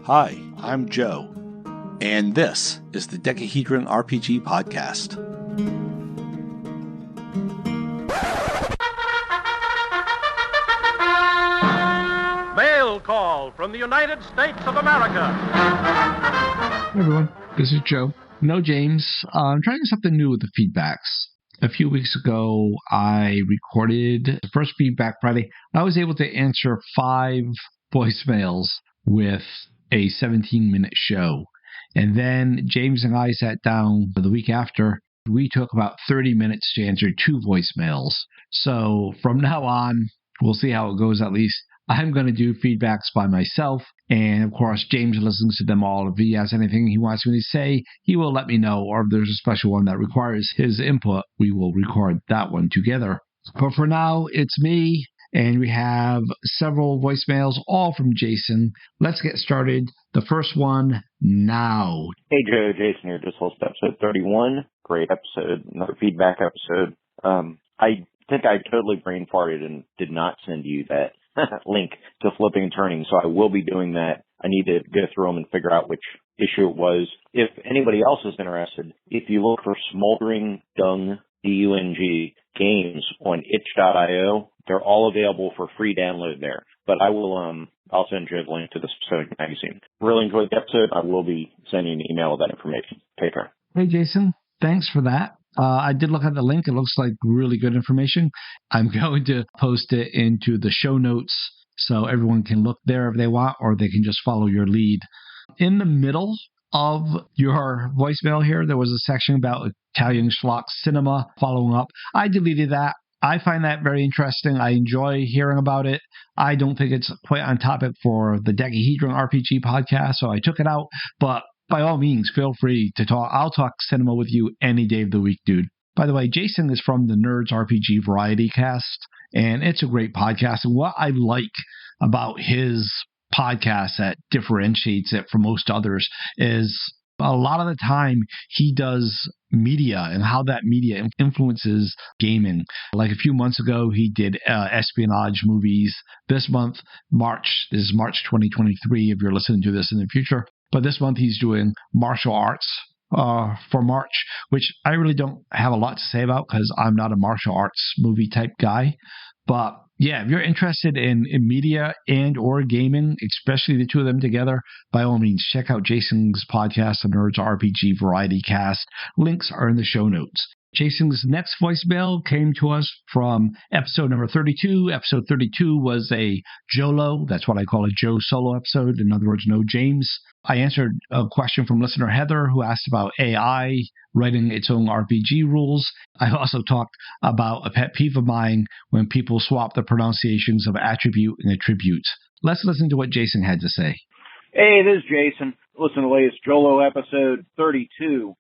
Hi, I'm Joe, and this is the Decahedron RPG Podcast. Mailcall from the United States of America. Hey everyone, this is Joe. No, James. I'm trying something new with the feedbacks. A few weeks ago, I recorded the first Feedback Friday. I was able to answer 5 voicemails with a 17-minute show. And then James and I sat down the week after. We took about 30 minutes to answer 2 voicemails. So from now on, we'll see how it goes at least. I'm going to do feedbacks by myself. And of course, James listens to them all. If he has anything he wants me to say, he will let me know. Or if there's a special one that requires his input, we will record that one together. But for now, it's me. And we have several voicemails, all from Jason. Let's get started. The first one now. Hey, Joe. Jason here. Just hosted episode 31. Great episode. Another feedback episode. I think I totally brain farted and did not send you that link to Flipping and Turning, so I will be doing that. I need to go through them and figure out which issue it was. If anybody else is interested, if you look for Smoldering Dung, D-U-N-G, games on itch.io, they're all available for free download there. But I will, I'll send you a link to the specific magazine. Really enjoyed the episode. I will be sending an email with that information. Take care. Hey, Jason. Thanks for that. I did look at the link. It looks like really good information. I'm going to post it into the show notes so everyone can look there if they want, or they can just follow your lead. In the middle of your voicemail here, there was a section about Italian schlock cinema following up. I deleted that. I find that very interesting. I enjoy hearing about it. I don't think it's quite on topic for the Decahedron RPG podcast, so I took it out. But by all means, feel free to talk. I'll talk cinema with you any day of the week, dude. By the way, Jason is from the Nerds RPG Variety Cast, and it's a great podcast. And what I like about his podcast that differentiates it from most others is a lot of the time he does media and how that media influences gaming. Like a few months ago, he did espionage movies. This month, March 2023, if you're listening to this in the future. But this month he's doing martial arts for March, which I really don't have a lot to say about because I'm not a martial arts movie type guy. But yeah, if you're interested in media and or gaming, especially the two of them together, by all means, check out Jason's podcast, the Nerds RPG Variety Cast. Links are in the show notes. Jason's next voicemail came to us from episode number 32. Episode 32 was a Jolo. That's what I call a Joe solo episode. In other words, no James. I answered a question from listener Heather, who asked about AI writing its own RPG rules. I also talked about a pet peeve of mine when people swap the pronunciations of attribute and attribute. Let's listen to what Jason had to say. Hey, this is Jason. Listen to the latest Jolo episode 32.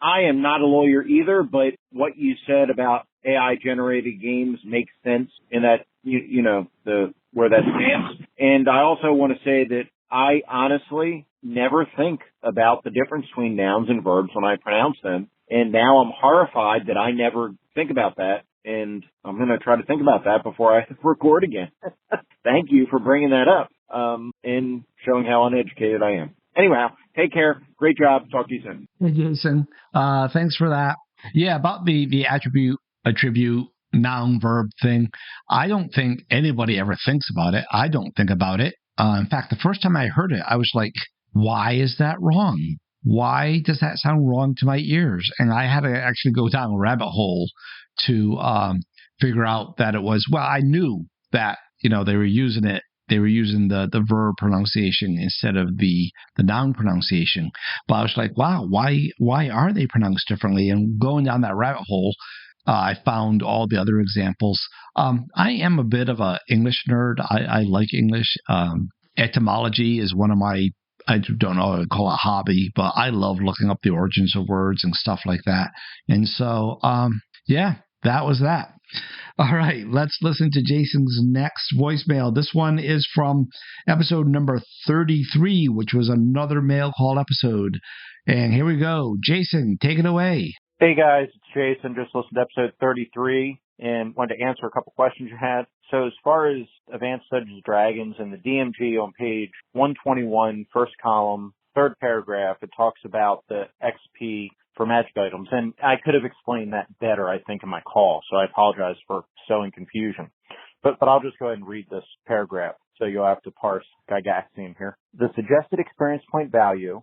I am not a lawyer either, but what you said about AI-generated games makes sense in that, you know, where that stands. And I also want to say that I honestly never think about the difference between nouns and verbs when I pronounce them. And now I'm horrified that I never think about that. And I'm going to try to think about that before I record again. Thank you for bringing that up and showing how uneducated I am. Anyway, take care. Great job. Talk to you soon. Hey, Jason. Thanks for that. Yeah, about the attribute, noun, verb thing, I don't think anybody ever thinks about it. I don't think about it. In fact, the first time I heard it, I was like, why is that wrong? Why does that sound wrong to my ears? And I had to actually go down a rabbit hole to figure out that it was, well, I knew that, you know, they were using it. They were using the verb pronunciation instead of the noun pronunciation. But I was like, wow, why are they pronounced differently? And going down that rabbit hole, I found all the other examples. I am a bit of an English nerd. I like English. Etymology is one of my, I don't know, I would call it a hobby, but I love looking up the origins of words and stuff like that. And so, yeah, that was that. All right, let's listen to Jason's next voicemail. This one is from episode number 33, which was another mail call episode. And here we go. Jason, take it away. Hey, guys. It's Jason. Just listened to episode 33. and wanted to answer a couple questions you had. So as far as Advanced Dungeons and Dragons and the DMG on page 121, first column, third paragraph, it talks about the XP for magic items. And I could have explained that better, I think, in my call, so I apologize for sowing confusion. But I'll just go ahead and read this paragraph, so you'll have to parse Gygaxian here. The suggested experience point value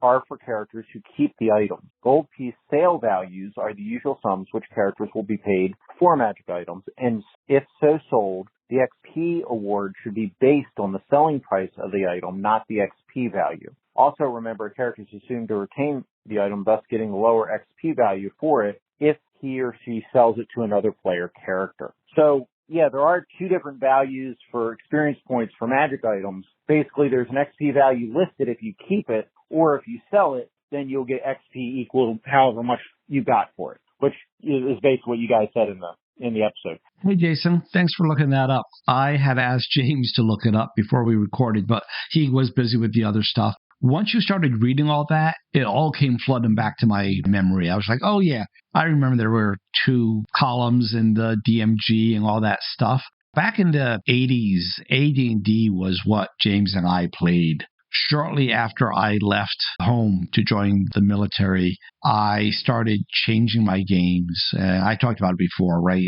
are for characters who keep the item. Gold piece sale values are the usual sums which characters will be paid for magic items, and if so sold, the XP award should be based on the selling price of the item, not the XP value. Also remember, a character is assumed to retain the item, thus getting a lower XP value for it if he or she sells it to another player character. So, yeah, there are two different values for experience points for magic items. Basically, there's an XP value listed if you keep it, or if you sell it, then you'll get XP equal to however much you got for it, which is basically what you guys said in the episode. Hey, Jason, thanks for looking that up. I had asked James to look it up before we recorded, but he was busy with the other stuff. Once you started reading all that, it all came flooding back to my memory. I was like, oh, yeah, I remember there were 2 columns in the DMG and all that stuff. Back in the 80s, AD&D was what James and I played. Shortly after I left home to join the military, I started changing my games. I talked about it before, right?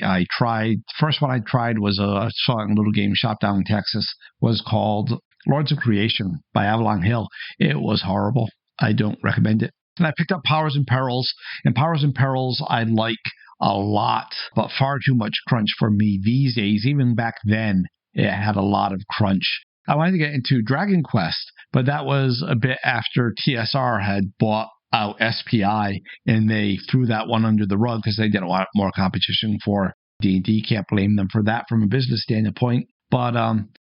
First one I tried was a little game shop down in Texas, was called Lords of Creation by Avalon Hill. It was horrible. I don't recommend it. And I picked up Powers and Perils, and Powers and Perils I like a lot, but far too much crunch for me these days. Even back then, it had a lot of crunch. I wanted to get into Dragon Quest, but that was a bit after TSR had bought out SPI, and they threw that one under the rug because they didn't want more competition for D&D. Can't blame them for that from a business standpoint. But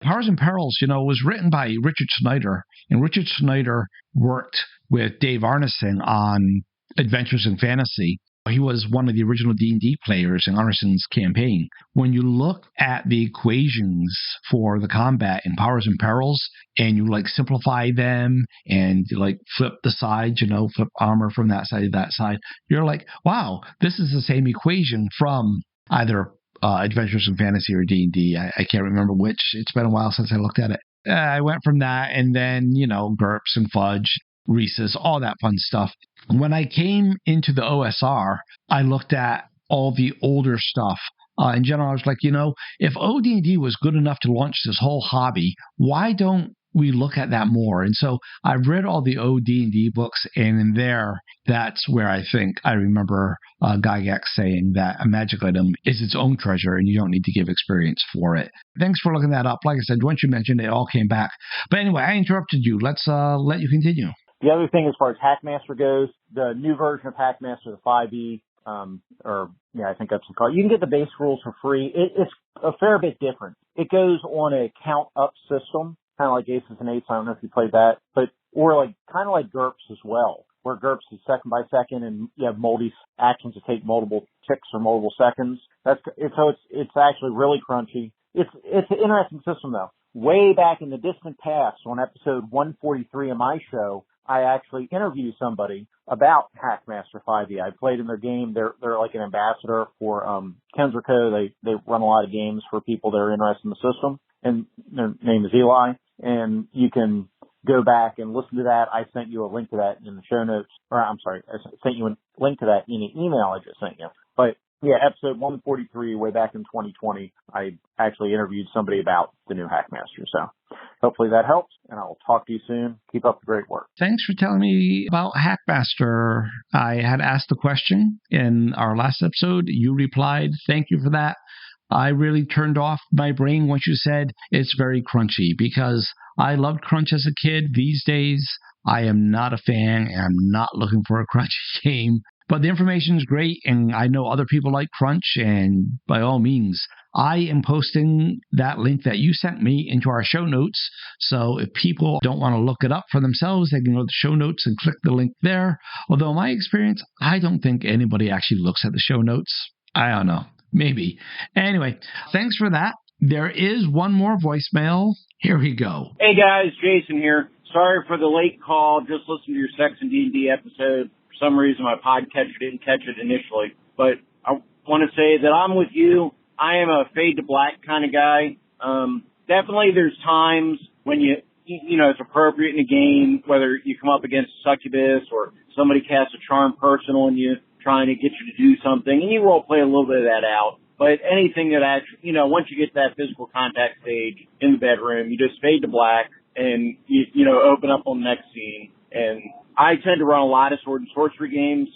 Powers and Perils, was written by Richard Snyder, and Richard Snyder worked with Dave Arneson on Adventures in Fantasy. He was one of the original D&D players in Arneson's campaign. When you look at the equations for the combat in Powers and Perils, and you simplify them, and you flip the sides, flip armor from that side to that side, you're like, wow, this is the same equation from either Adventures in Fantasy or D&D. I can't remember which. It's been a while since I looked at it. I went from that, and then, GURPS and Fudge, Reese's, all that fun stuff. When I came into the OSR, I looked at all the older stuff. In general, I was like, if OD&D was good enough to launch this whole hobby, why don't we look at that more? And so I've read all the OD&D books, and in there, that's where I think I remember Gygax saying that a magic item is its own treasure, and you don't need to give experience for it. Thanks for looking that up. Like I said, once you mentioned it, all came back. But anyway, I interrupted you. Let's let you continue. The other thing, as far as Hackmaster goes, the new version of Hackmaster, the 5e, I think that's called. You can get the base rules for free. It's a fair bit different. It goes on a count up system, kind of like Aces and Eights. I don't know if you played that, or kind of like GURPS as well, where GURPS is second by second, and you have actions that take multiple ticks or multiple seconds. It's actually really crunchy. It's an interesting system though. Way back in the distant past, on episode 143 of my show, I actually interviewed somebody about Hackmaster 5e. I played in their game. They're like an ambassador for Kenrico. They run a lot of games for people that are interested in the system, and their name is Eli. And you can go back and listen to that. I sent you a link to that in the show notes. Or I'm sorry, I sent you a link to that in an email I just sent you. But yeah, episode 143, way back in 2020, I actually interviewed somebody about the new Hackmaster. So hopefully that helps, and I will talk to you soon. Keep up the great work. Thanks for telling me about Hackmaster. I had asked the question in our last episode. You replied. Thank you for that. I really turned off my brain once you said it's very crunchy, because I loved crunch as a kid. These days, I am not a fan, and I'm not looking for a crunchy game. But the information is great, and I know other people like crunch, and by all means, I am posting that link that you sent me into our show notes. So if people don't want to look it up for themselves, they can go to the show notes and click the link there. Although in my experience, I don't think anybody actually looks at the show notes. I don't know. Maybe. Anyway, thanks for that. There is one more voicemail. Here we go. Hey guys, Jason here. Sorry for the late call. Just listened to your Sex and D&D episode. For some reason, my podcatcher didn't catch it initially, but I want to say that I'm with you. I am a fade to black kind of guy. Definitely there's times when it's appropriate in a game, whether you come up against succubus or somebody casts a charm person on you trying to get you to do something, and you role play a little bit of that out. But anything that actually, once you get to that physical contact stage in the bedroom, you just fade to black and you open up on the next scene. And I tend to run a lot of sword and sorcery games,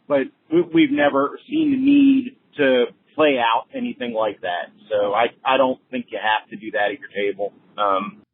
but we've never seen the need to play out anything like that. So I don't think you have to do that at your table.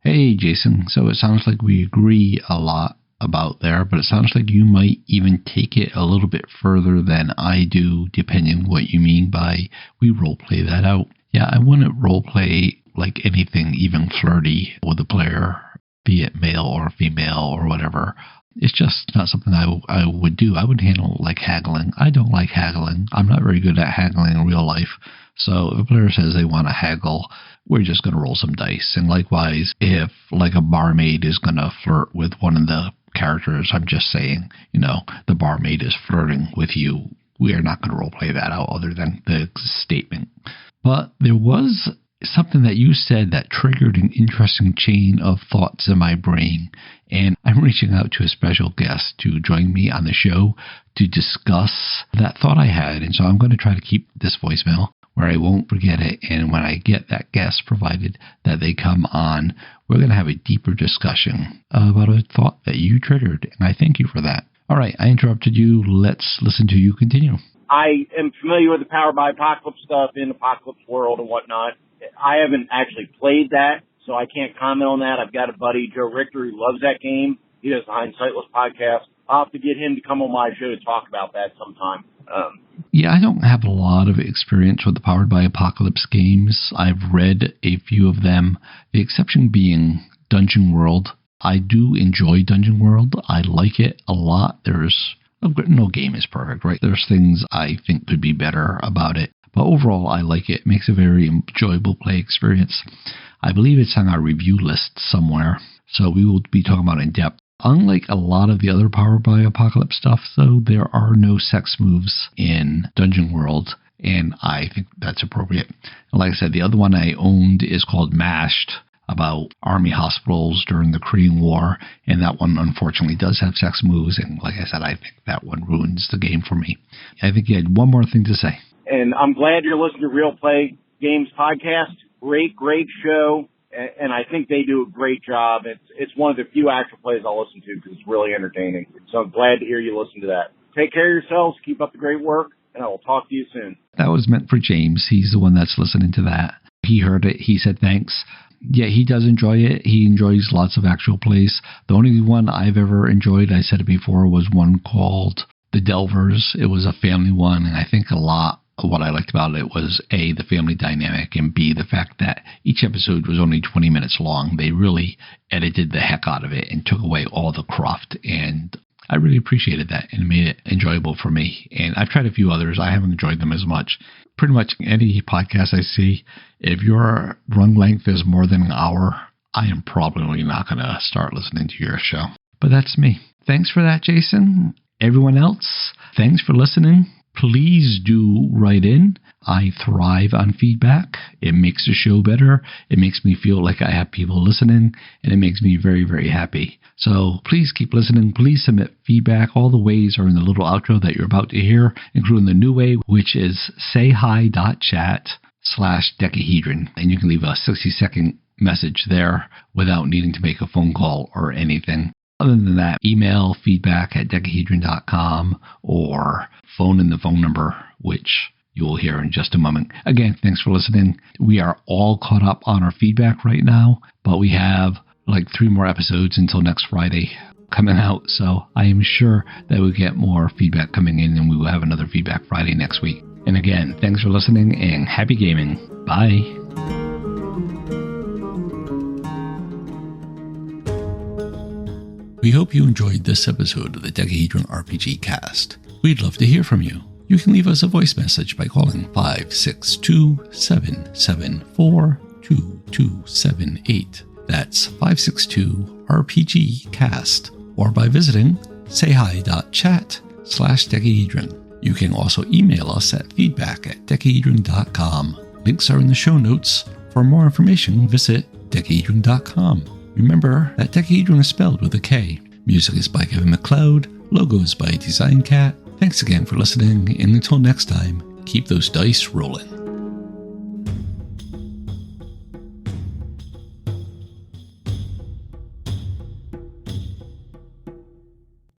Hey, Jason. So it sounds like we agree a lot about there, but it sounds like you might even take it a little bit further than I do, depending what you mean by we role play that out. Yeah, I wouldn't role play like anything even flirty with a player, be it male or female or whatever. It's just not something I would do. I would handle like haggling. I don't like haggling. I'm not very good at haggling in real life. So if a player says they want to haggle, we're just going to roll some dice. And likewise, if like a barmaid is going to flirt with one of the characters, I'm just saying, the barmaid is flirting with you. We are not going to role play that out other than the statement. But there was something that you said that triggered an interesting chain of thoughts in my brain. And I'm reaching out to a special guest to join me on the show to discuss that thought I had. And so I'm going to try to keep this voicemail where I won't forget it. And when I get that guest, provided that they come on, we're going to have a deeper discussion about a thought that you triggered. And I thank you for that. All right, I interrupted you. Let's listen to you continue. I am familiar with the Powered by Apocalypse stuff in Apocalypse World and whatnot. I haven't actually played that, so I can't comment on that. I've got a buddy, Joe Richter, who loves that game. He does the Hindsightless podcast. I'll have to get him to come on my show to talk about that sometime. Yeah, I don't have a lot of experience with the Powered by Apocalypse games. I've read a few of them, the exception being Dungeon World. I do enjoy Dungeon World. I like it a lot. No game is perfect, right? There's things I think could be better about it. But overall, I like it. It makes a very enjoyable play experience. I believe it's on our review list somewhere, so we will be talking about in depth. Unlike a lot of the other Powered by Apocalypse stuff, though, there are no sex moves in Dungeon World, and I think that's appropriate. And like I said, the other one I owned is called Mashed, about army hospitals during the Korean War, and that one unfortunately does have sex moves, and like I said, I think that one ruins the game for me. I think you had one more thing to say. And I'm glad you're listening to Real Play Games podcast. Great show. And I think they do a great job. It's one of the few actual plays I'll listen to because it's really entertaining. So I'm glad to hear you listen to that. Take care of yourselves. Keep up the great work. And I will talk to you soon. That was meant for James. He's the one that's listening to that. He heard it. He said thanks. Yeah, he does enjoy it. He enjoys lots of actual plays. The only one I've ever enjoyed, I said it before, was one called The Delvers. It was a family one, and I think a lot of what I liked about it was A, the family dynamic, and B, the fact that each episode was only 20 minutes long. They really edited the heck out of it and took away all the cruft, and I really appreciated that and made it enjoyable for me. And I've tried a few others. I haven't enjoyed them as much. Pretty much any podcast I see, if your run length is more than an hour, I am probably not going to start listening to your show. But that's me. Thanks for that, Jason. Everyone else, thanks for listening. Please do write in. I thrive on feedback. It makes the show better. It makes me feel like I have people listening, and it makes me very, very happy. So please keep listening. Please submit feedback. All the ways are in the little outro that you're about to hear, including the new way, which is sayhi.chat/decahedron. And you can leave a 60-second message there without needing to make a phone call or anything. Other than that, email feedback@decahedron.com or phone in the phone number, which you will hear in just a moment. Again, thanks for listening. We are all caught up on our feedback right now, but we have like 3 more episodes until next Friday coming out. So I am sure that we'll get more feedback coming in, and we will have another Feedback Friday next week. And again, thanks for listening and happy gaming. Bye. We hope you enjoyed this episode of the Decahedron RPG Cast. We'd love to hear from you. You can leave us a voice message by calling 562-774-2278. That's 562-RPG-CAST, or by visiting sayhi.chat/decahedron. You can also email us at feedback@decahedron.com. Links are in the show notes. For more information, visit decahedron.com. Remember that Decahedron is spelled with a K. Music is by Kevin MacLeod. Logos by Design Cat. Thanks again for listening, and until next time, keep those dice rolling.